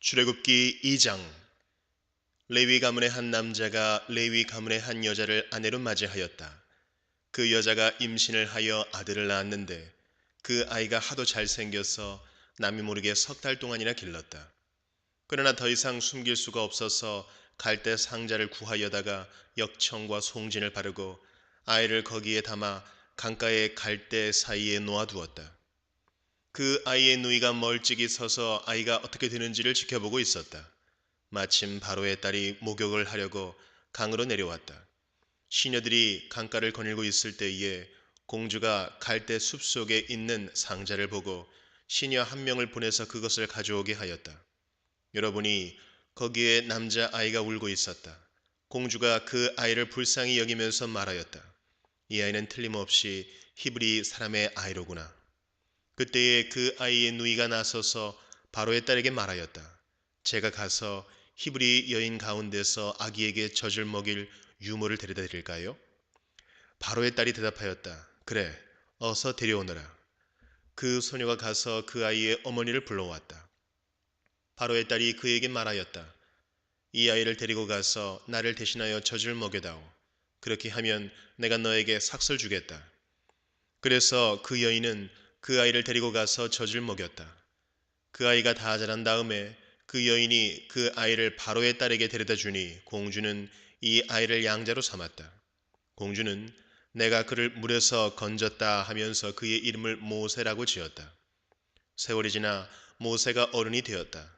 출애굽기 2장. 레위 가문의 한 남자가 레위 가문의 한 여자를 아내로 맞이하였다. 그 여자가 임신을 하여 아들을 낳았는데 그 아이가 하도 잘생겨서 남이 모르게 석 달 동안이나 길렀다. 그러나 더 이상 숨길 수가 없어서 갈대 상자를 구하여다가 역청과 송진을 바르고 아이를 거기에 담아 강가의 갈대 사이에 놓아두었다. 그 아이의 누이가 멀찍이 서서 아이가 어떻게 되는지를 지켜보고 있었다. 마침 바로의 딸이 목욕을 하려고 강으로 내려왔다. 시녀들이 강가를 거닐고 있을 때에 공주가 갈대 숲속에 있는 상자를 보고 시녀 한 명을 보내서 그것을 가져오게 하였다. 여러분이 거기에 남자 아이가 울고 있었다. 공주가 그 아이를 불쌍히 여기면서 말하였다. 이 아이는 틀림없이 히브리 사람의 아이로구나. 그때에 그 아이의 누이가 나서서 바로의 딸에게 말하였다. 제가 가서 히브리 여인 가운데서 아기에게 젖을 먹일 유모를 데려다 드릴까요? 바로의 딸이 대답하였다. 그래, 어서 데려오너라. 그 소녀가 가서 그 아이의 어머니를 불러왔다. 바로의 딸이 그에게 말하였다. 이 아이를 데리고 가서 나를 대신하여 젖을 먹여다오. 그렇게 하면 내가 너에게 삭설 주겠다. 그래서 그 여인은 그 아이를 데리고 가서 젖을 먹였다. 그 아이가 다 자란 다음에 그 여인이 그 아이를 바로의 딸에게 데려다 주니 공주는 이 아이를 양자로 삼았다. 공주는 내가 그를 물에서 건졌다 하면서 그의 이름을 모세라고 지었다. 세월이 지나 모세가 어른이 되었다.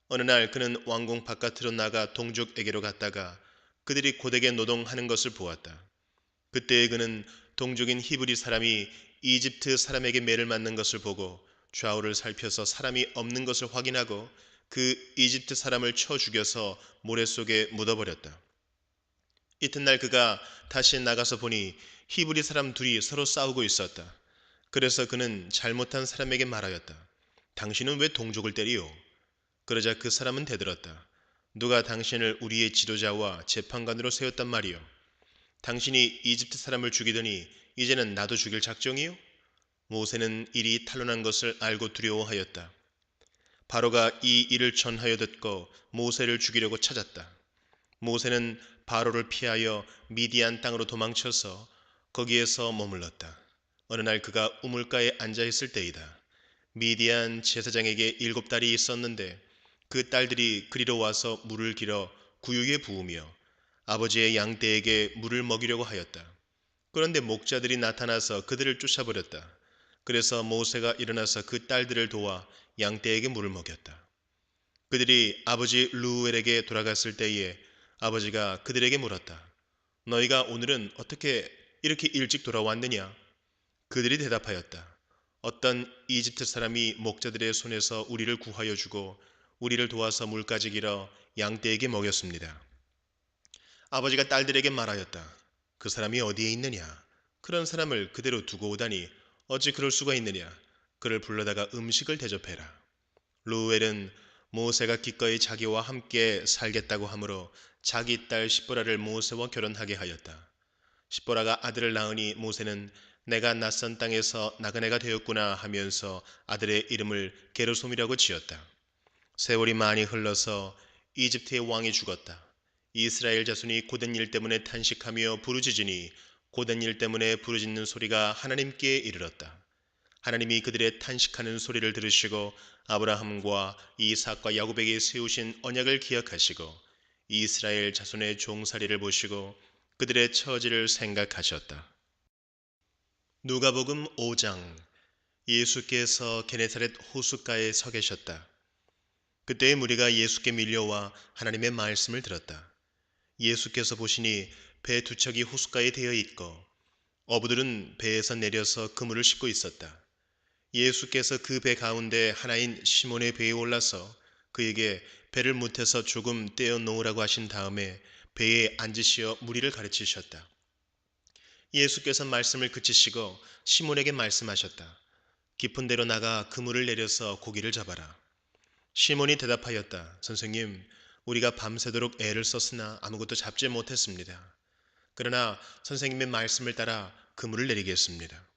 어느 날 그는 왕궁 바깥으로 나가 동족에게로 갔다가 그들이 고되게 노동하는 것을 보았다. 그때에 그는 동족인 히브리 사람이 이집트 사람에게 매를 맞는 것을 보고 좌우를 살펴서 사람이 없는 것을 확인하고 그 이집트 사람을 쳐 죽여서 모래 속에 묻어버렸다. 이튿날 그가 다시 나가서 보니 히브리 사람 둘이 서로 싸우고 있었다. 그래서 그는 잘못한 사람에게 말하였다. 당신은 왜 동족을 때리요? 그러자 그 사람은 대들었다. 누가 당신을 우리의 지도자와 재판관으로 세웠단 말이요? 당신이 이집트 사람을 죽이더니 이제는 나도 죽일 작정이요? 모세는 일이 탄로난 것을 알고 두려워하였다. 바로가 이 일을 전하여 듣고 모세를 죽이려고 찾았다. 모세는 바로를 피하여 미디안 땅으로 도망쳐서 거기에서 머물렀다. 어느 날 그가 우물가에 앉아 있을 때이다. 미디안 제사장에게 7딸이 있었는데 그 딸들이 그리로 와서 물을 길어 구유에 부으며 아버지의 양떼에게 물을 먹이려고 하였다. 그런데 목자들이 나타나서 그들을 쫓아버렸다. 그래서 모세가 일어나서 그 딸들을 도와 양떼에게 물을 먹였다. 그들이 아버지 루엘에게 돌아갔을 때에 아버지가 그들에게 물었다. 너희가 오늘은 어떻게 이렇게 일찍 돌아왔느냐? 그들이 대답하였다. 어떤 이집트 사람이 목자들의 손에서 우리를 구하여 주고 우리를 도와서 물까지 길어 양떼에게 먹였습니다. 아버지가 딸들에게 말하였다. 그 사람이 어디에 있느냐? 그런 사람을 그대로 두고 오다니 어찌 그럴 수가 있느냐? 그를 불러다가 음식을 대접해라. 루엘은 모세가 기꺼이 자기와 함께 살겠다고 하므로 자기 딸 십보라를 모세와 결혼하게 하였다. 십보라가 아들을 낳으니 모세는 내가 낯선 땅에서 나그네가 되었구나 하면서 아들의 이름을 게르솜이라고 지었다. 세월이 많이 흘러서 이집트의 왕이 죽었다. 이스라엘 자손이 고된 일 때문에 탄식하며 부르짖으니 고된 일 때문에 부르짖는 소리가 하나님께 이르렀다. 하나님이 그들의 탄식하는 소리를 들으시고 아브라함과 이삭과 야곱에게 세우신 언약을 기억하시고 이스라엘 자손의 종살이를 보시고 그들의 처지를 생각하셨다. 누가복음 5장. 예수께서 게네사렛 호숫가에 서 계셨다. 그때의 무리가 예수께 밀려와 하나님의 말씀을 들었다. 예수께서 보시니 배 두 척이 호숫가에 대어 있고 어부들은 배에서 내려서 그물을 싣고 있었다. 예수께서 그 배 가운데 하나인 시몬의 배에 올라서 그에게 배를 무태서 조금 떼어 놓으라고 하신 다음에 배에 앉으시어 무리를 가르치셨다. 예수께서 말씀을 그치시고 시몬에게 말씀하셨다. 깊은 데로 나가 그물을 내려서 고기를 잡아라. 시몬이 대답하였다. 선생님, 우리가 밤새도록 애를 썼으나 아무것도 잡지 못했습니다. 그러나 선생님의 말씀을 따라 그물을 내리겠습니다.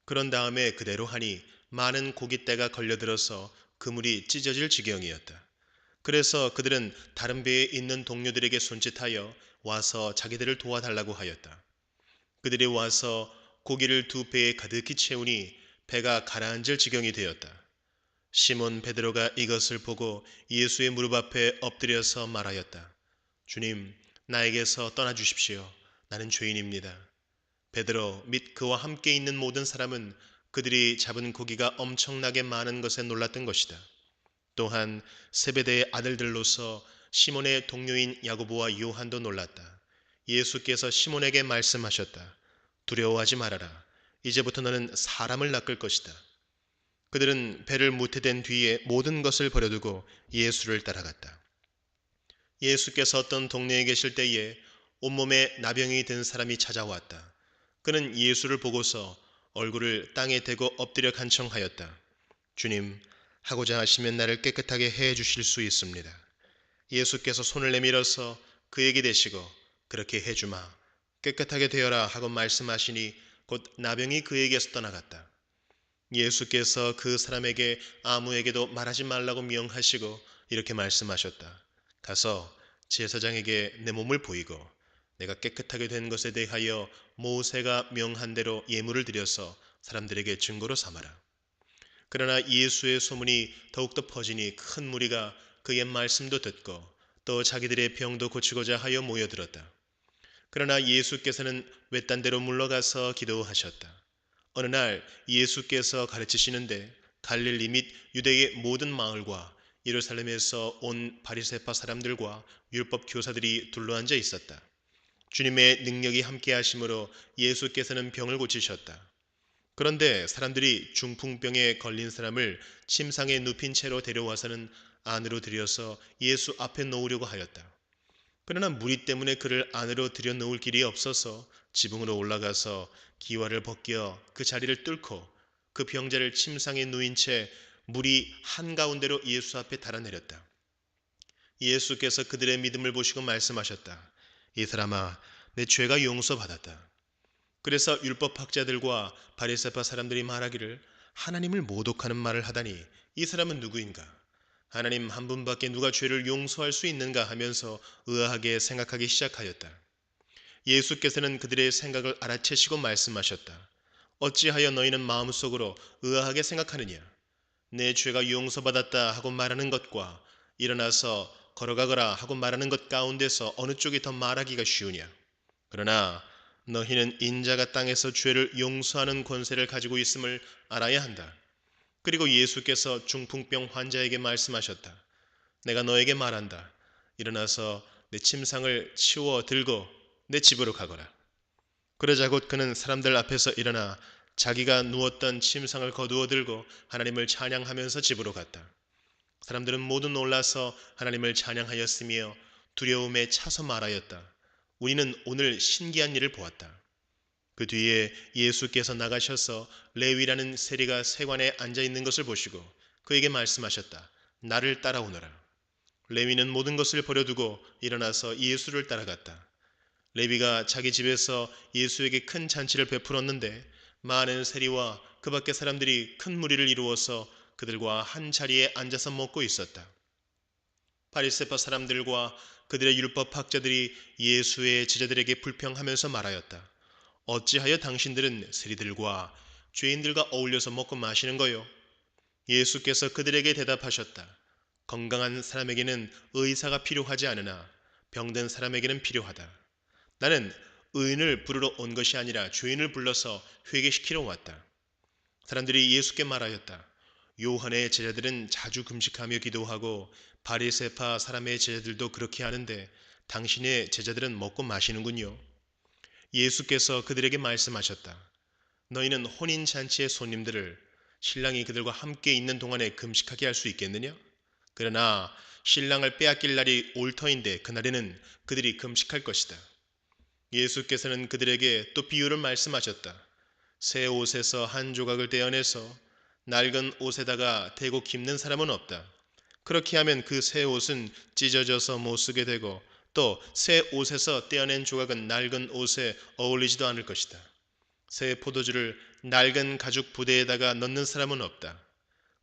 그런 다음에 그대로 하니 많은 고깃대가 걸려들어서 그물이 찢어질 지경이었다. 그래서 그들은 다른 배에 있는 동료들에게 손짓하여 와서 자기들을 도와달라고 하였다. 그들이 와서 고기를 두 배에 가득히 채우니 배가 가라앉을 지경이 되었다. 시몬 베드로가 이것을 보고 예수의 무릎 앞에 엎드려서 말하였다. 주님, 나에게서 떠나 주십시오. 나는 죄인입니다. 베드로 및 그와 함께 있는 모든 사람은 그들이 잡은 고기가 엄청나게 많은 것에 놀랐던 것이다. 또한 세베대의 아들들로서 시몬의 동료인 야고보와 요한도 놀랐다. 예수께서 시몬에게 말씀하셨다. 두려워하지 말아라. 이제부터 너는 사람을 낚을 것이다. 그들은 배를 모태된 뒤에 모든 것을 버려두고 예수를 따라갔다. 예수께서 어떤 동네에 계실 때에 온몸에 나병이 든 사람이 찾아왔다. 그는 예수를 보고서 얼굴을 땅에 대고 엎드려 간청하였다. 주님, 하고자 하시면 나를 깨끗하게 해 주실 수 있습니다. 예수께서 손을 내밀어서 그에게 대시고 그렇게 해주마. 깨끗하게 되어라 하고 말씀하시니 곧 나병이 그에게서 떠나갔다. 예수께서 그 사람에게 아무에게도 말하지 말라고 명하시고 이렇게 말씀하셨다. 가서 제사장에게 내 몸을 보이고 내가 깨끗하게 된 것에 대하여 모세가 명한 대로 예물을 드려서 사람들에게 증거로 삼아라. 그러나 예수의 소문이 더욱더 퍼지니 큰 무리가 그의 말씀도 듣고 또 자기들의 병도 고치고자 하여 모여들었다. 그러나 예수께서는 외딴 데로 물러가서 기도하셨다. 어느 날 예수께서 가르치시는데 갈릴리 및 유대의 모든 마을과 예루살렘에서 온 바리새파 사람들과 율법 교사들이 둘러앉아 있었다. 주님의 능력이 함께 하심으로 예수께서는 병을 고치셨다. 그런데 사람들이 중풍병에 걸린 사람을 침상에 눕힌 채로 데려와서는 안으로 들여서 예수 앞에 놓으려고 하였다. 그러나 무리 때문에 그를 안으로 들여 놓을 길이 없어서 지붕으로 올라가서 기와를 벗겨 그 자리를 뚫고 그 병자를 침상에 누인 채 무리 한가운데로 예수 앞에 달아내렸다. 예수께서 그들의 믿음을 보시고 말씀하셨다. 이 사람아, 내 죄가 용서받았다. 그래서 율법학자들과 바리새파 사람들이 말하기를 하나님을 모독하는 말을 하다니 이 사람은 누구인가? 하나님 한 분밖에 누가 죄를 용서할 수 있는가 하면서 의아하게 생각하기 시작하였다. 예수께서는 그들의 생각을 알아채시고 말씀하셨다. 어찌하여 너희는 마음속으로 의아하게 생각하느냐? 내 죄가 용서받았다 하고 말하는 것과 일어나서 걸어가거라 하고 말하는 것 가운데서 어느 쪽이 더 말하기가 쉬우냐? 그러나 너희는 인자가 땅에서 죄를 용서하는 권세를 가지고 있음을 알아야 한다. 그리고 예수께서 중풍병 환자에게 말씀하셨다. 내가 너에게 말한다. 일어나서 내 침상을 치워 들고 내 집으로 가거라. 그러자 곧 그는 사람들 앞에서 일어나 자기가 누웠던 침상을 거두어 들고 하나님을 찬양하면서 집으로 갔다. 사람들은 모두 놀라서 하나님을 찬양하였으며 두려움에 차서 말하였다. 우리는 오늘 신기한 일을 보았다. 그 뒤에 예수께서 나가셔서 레위라는 세리가 세관에 앉아 있는 것을 보시고 그에게 말씀하셨다. 나를 따라오너라. 레위는 모든 것을 버려두고 일어나서 예수를 따라갔다. 레위가 자기 집에서 예수에게 큰 잔치를 베풀었는데 많은 세리와 그 밖의 사람들이 큰 무리를 이루어서 그들과 한 자리에 앉아서 먹고 있었다. 바리새파 사람들과 그들의 율법 학자들이 예수의 제자들에게 불평하면서 말하였다. 어찌하여 당신들은 세리들과 죄인들과 어울려서 먹고 마시는 거요? 예수께서 그들에게 대답하셨다. 건강한 사람에게는 의사가 필요하지 않으나 병든 사람에게는 필요하다. 나는 의인을 부르러 온 것이 아니라 죄인을 불러서 회개시키러 왔다. 사람들이 예수께 말하였다. 요한의 제자들은 자주 금식하며 기도하고 바리새파 사람의 제자들도 그렇게 하는데 당신의 제자들은 먹고 마시는군요. 예수께서 그들에게 말씀하셨다. 너희는 혼인잔치의 손님들을 신랑이 그들과 함께 있는 동안에 금식하게 할 수 있겠느냐? 그러나 신랑을 빼앗길 날이 올 터인데 그날에는 그들이 금식할 것이다. 예수께서는 그들에게 또 비유를 말씀하셨다. 새 옷에서 한 조각을 떼어내서 낡은 옷에다가 대고 깁는 사람은 없다. 그렇게 하면 그 새 옷은 찢어져서 못 쓰게 되고 또 새 옷에서 떼어낸 조각은 낡은 옷에 어울리지도 않을 것이다. 새 포도주를 낡은 가죽 부대에다가 넣는 사람은 없다.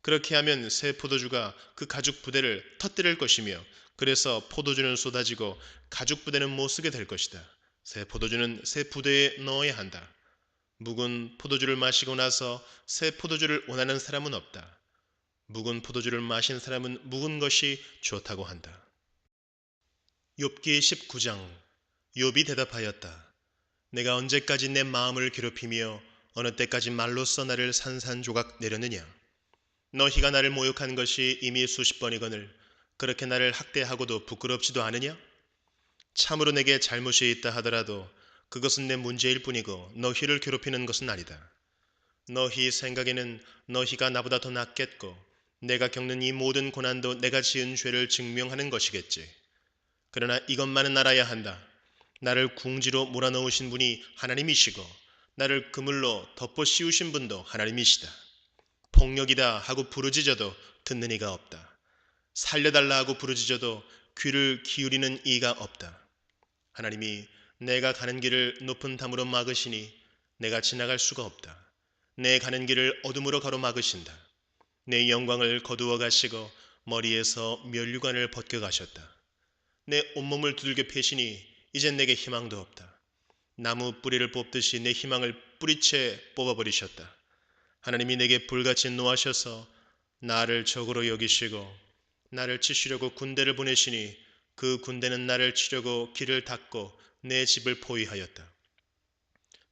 그렇게 하면 새 포도주가 그 가죽 부대를 터뜨릴 것이며 그래서 포도주는 쏟아지고 가죽 부대는 못 쓰게 될 것이다. 새 포도주는 새 부대에 넣어야 한다. 묵은 포도주를 마시고 나서 새 포도주를 원하는 사람은 없다. 묵은 포도주를 마신 사람은 묵은 것이 좋다고 한다. 욥기 19장. 욥이 대답하였다. 내가 언제까지 내 마음을 괴롭히며 어느 때까지 말로써 나를 산산조각 내려느냐. 너희가 나를 모욕한 것이 이미 수십 번이거늘 그렇게 나를 학대하고도 부끄럽지도 않으냐? 참으로 내게 잘못이 있다 하더라도 그것은 내 문제일 뿐이고 너희를 괴롭히는 것은 아니다. 너희 생각에는 너희가 나보다 더 낫겠고 내가 겪는 이 모든 고난도 내가 지은 죄를 증명하는 것이겠지. 그러나 이것만은 알아야 한다. 나를 궁지로 몰아넣으신 분이 하나님이시고 나를 그물로 덮어 씌우신 분도 하나님이시다. 폭력이다 하고 부르짖어도 듣는 이가 없다. 살려달라 하고 부르짖어도 귀를 기울이는 이가 없다. 하나님이 내가 가는 길을 높은 담으로 막으시니 내가 지나갈 수가 없다. 내 가는 길을 어둠으로 가로막으신다. 내 영광을 거두어 가시고 머리에서 면류관을 벗겨 가셨다. 내 온몸을 두들겨 패시니 이젠 내게 희망도 없다. 나무 뿌리를 뽑듯이 내 희망을 뿌리채 뽑아버리셨다. 하나님이 내게 불같이 노하셔서 나를 적으로 여기시고 나를 치시려고 군대를 보내시니 그 군대는 나를 치려고 길을 닫고 내 집을 포위하였다.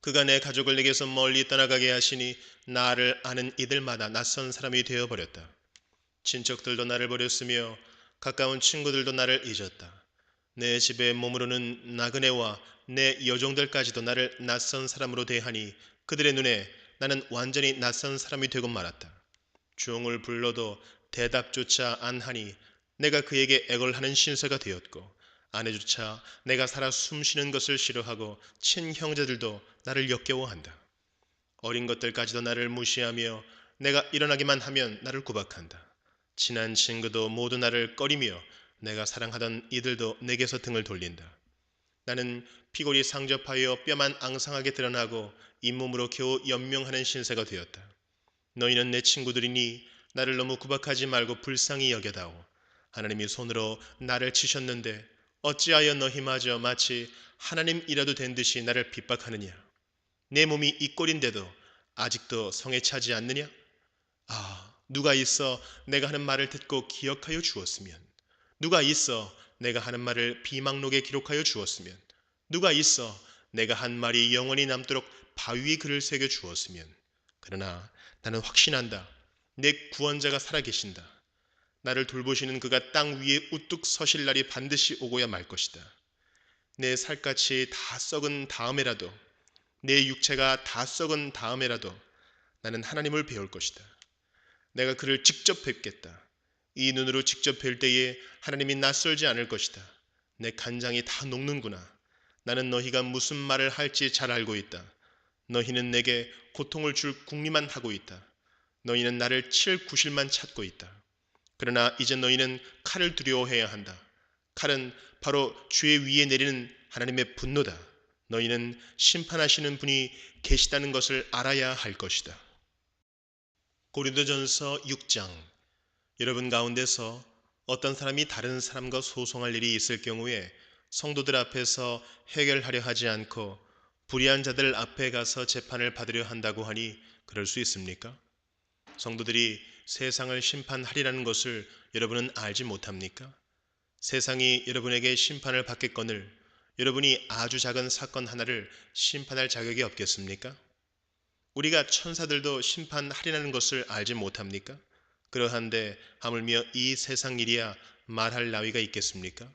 그가 내 가족을 내게서 멀리 떠나가게 하시니 나를 아는 이들마다 낯선 사람이 되어버렸다. 친척들도 나를 버렸으며 가까운 친구들도 나를 잊었다. 내 집에 머무르는 나그네와 내 여종들까지도 나를 낯선 사람으로 대하니 그들의 눈에 나는 완전히 낯선 사람이 되고 말았다. 종을 불러도 대답조차 안 하니 내가 그에게 애걸하는 신세가 되었고 아내조차 내가 살아 숨쉬는 것을 싫어하고 친형제들도 나를 역겨워한다. 어린 것들까지도 나를 무시하며 내가 일어나기만 하면 나를 구박한다. 친한 친구도 모두 나를 꺼리며 내가 사랑하던 이들도 내게서 등을 돌린다. 나는 피골이 상접하여 뼈만 앙상하게 드러나고 잇몸으로 겨우 연명하는 신세가 되었다. 너희는 내 친구들이니 나를 너무 구박하지 말고 불쌍히 여겨다오. 하나님이 손으로 나를 치셨는데 어찌하여 너희마저 마치 하나님이라도 된 듯이 나를 핍박하느냐. 내 몸이 이 꼴인데도 아직도 성에 차지 않느냐? 누가 있어 내가 하는 말을 듣고 기억하여 주었으면, 누가 있어 내가 하는 말을 비망록에 기록하여 주었으면, 누가 있어 내가 한 말이 영원히 남도록 바위에 글을 새겨 주었으면. 그러나 나는 확신한다. 내 구원자가 살아계신다. 나를 돌보시는 그가 땅 위에 우뚝 서실 날이 반드시 오고야 말 것이다. 내 살갗이 다 썩은 다음에라도, 내 육체가 다 썩은 다음에라도 나는 하나님을 배울 것이다. 내가 그를 직접 뵙겠다. 이 눈으로 직접 뵐 때에 하나님이 낯설지 않을 것이다. 내 간장이 다 녹는구나. 나는 너희가 무슨 말을 할지 잘 알고 있다. 너희는 내게 고통을 줄 궁리만 하고 있다. 너희는 나를 칠 구실만 찾고 있다. 그러나 이제 너희는 칼을 두려워해야 한다. 칼은 바로 죄 위에 내리는 하나님의 분노다. 너희는 심판하시는 분이 계시다는 것을 알아야 할 것이다. 고린도전서 6장. 여러분 가운데서 어떤 사람이 다른 사람과 소송할 일이 있을 경우에 성도들 앞에서 해결하려 하지 않고 불의한 자들 앞에 가서 재판을 받으려 한다고 하니 그럴 수 있습니까? 성도들이 세상을 심판하리라는 것을 여러분은 알지 못합니까? 세상이 여러분에게 심판을 받겠거늘 여러분이 아주 작은 사건 하나를 심판할 자격이 없겠습니까? 우리가 천사들도 심판하리라는 것을 알지 못합니까? 그러한데 하물며 이 세상 일이야 말할 나위가 있겠습니까?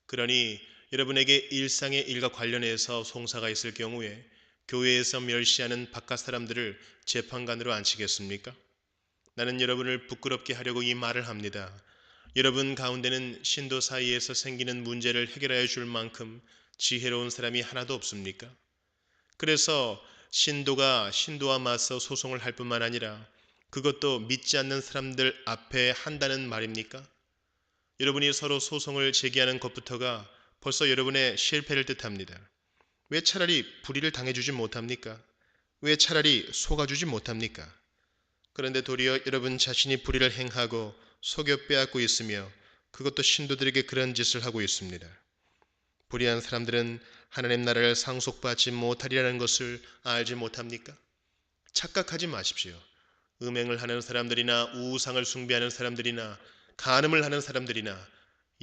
그러니 여러분에게 일상의 일과 관련해서 송사가 있을 경우에 교회에서 멸시하는 바깥 사람들을 재판관으로 앉히겠습니까? 나는 여러분을 부끄럽게 하려고 이 말을 합니다. 여러분 가운데는 신도 사이에서 생기는 문제를 해결하여 줄 만큼 지혜로운 사람이 하나도 없습니까? 그래서 신도가 신도와 맞서 소송을 할 뿐만 아니라 그것도 믿지 않는 사람들 앞에 한다는 말입니까? 여러분이 서로 소송을 제기하는 것부터가 벌써 여러분의 실패를 뜻합니다. 왜 차라리 불의를 당해주지 못합니까? 왜 차라리 속아주지 못합니까? 그런데 도리어 여러분 자신이 불의를 행하고 속여 빼앗고 있으며 그것도 신도들에게 그런 짓을 하고 있습니다. 불의한 사람들은 하나님 나라를 상속받지 못하리라는 것을 알지 못합니까? 착각하지 마십시오. 음행을 하는 사람들이나 우상을 숭배하는 사람들이나 간음을 하는 사람들이나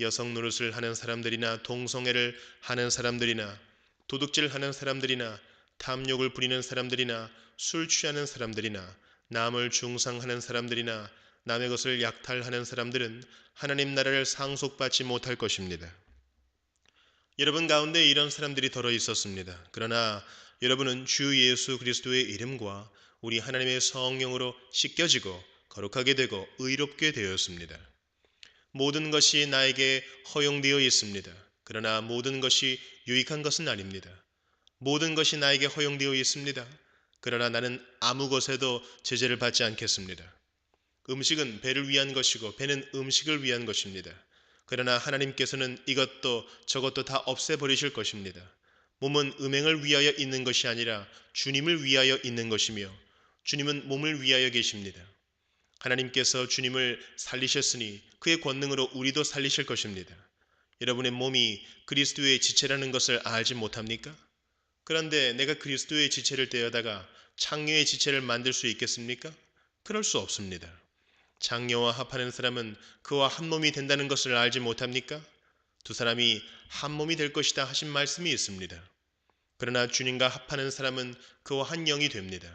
여성 노릇을 하는 사람들이나 동성애를 하는 사람들이나 도둑질하는 사람들이나 탐욕을 부리는 사람들이나 술 취하는 사람들이나 남을 중상하는 사람들이나 남의 것을 약탈하는 사람들은 하나님 나라를 상속받지 못할 것입니다. 여러분 가운데 이런 사람들이 더러 있었습니다. 그러나 여러분은 주 예수 그리스도의 이름과 우리 하나님의 성령으로 씻겨지고 거룩하게 되고 의롭게 되었습니다. 모든 것이 나에게 허용되어 있습니다. 그러나 모든 것이 유익한 것은 아닙니다. 모든 것이 나에게 허용되어 있습니다. 그러나 나는 아무 것에도 제재를 받지 않겠습니다. 음식은 배를 위한 것이고 배는 음식을 위한 것입니다. 그러나 하나님께서는 이것도 저것도 다 없애버리실 것입니다. 몸은 음행을 위하여 있는 것이 아니라 주님을 위하여 있는 것이며 주님은 몸을 위하여 계십니다. 하나님께서 주님을 살리셨으니 그의 권능으로 우리도 살리실 것입니다. 여러분의 몸이 그리스도의 지체라는 것을 알지 못합니까? 그런데 내가 그리스도의 지체를 떼어다가 창녀의 지체를 만들 수 있겠습니까? 그럴 수 없습니다. 장녀와 합하는 사람은 그와 한 몸이 된다는 것을 알지 못합니까? 두 사람이 한 몸이 될 것이다 하신 말씀이 있습니다. 그러나 주님과 합하는 사람은 그와 한 영이 됩니다.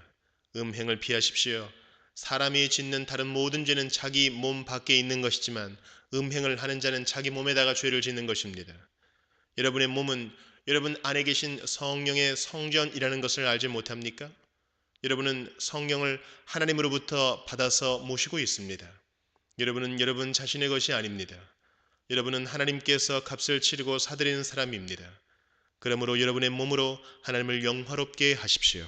음행을 피하십시오. 사람이 짓는 다른 모든 죄는 자기 몸 밖에 있는 것이지만 음행을 하는 자는 자기 몸에다가 죄를 짓는 것입니다. 여러분의 몸은 여러분 안에 계신 성령의 성전이라는 것을 알지 못합니까? 여러분은 성령을 하나님으로부터 받아서 모시고 있습니다. 여러분은 여러분 자신의 것이 아닙니다. 여러분은 하나님께서 값을 치르고 사드리는 사람입니다. 그러므로 여러분의 몸으로 하나님을 영화롭게 하십시오.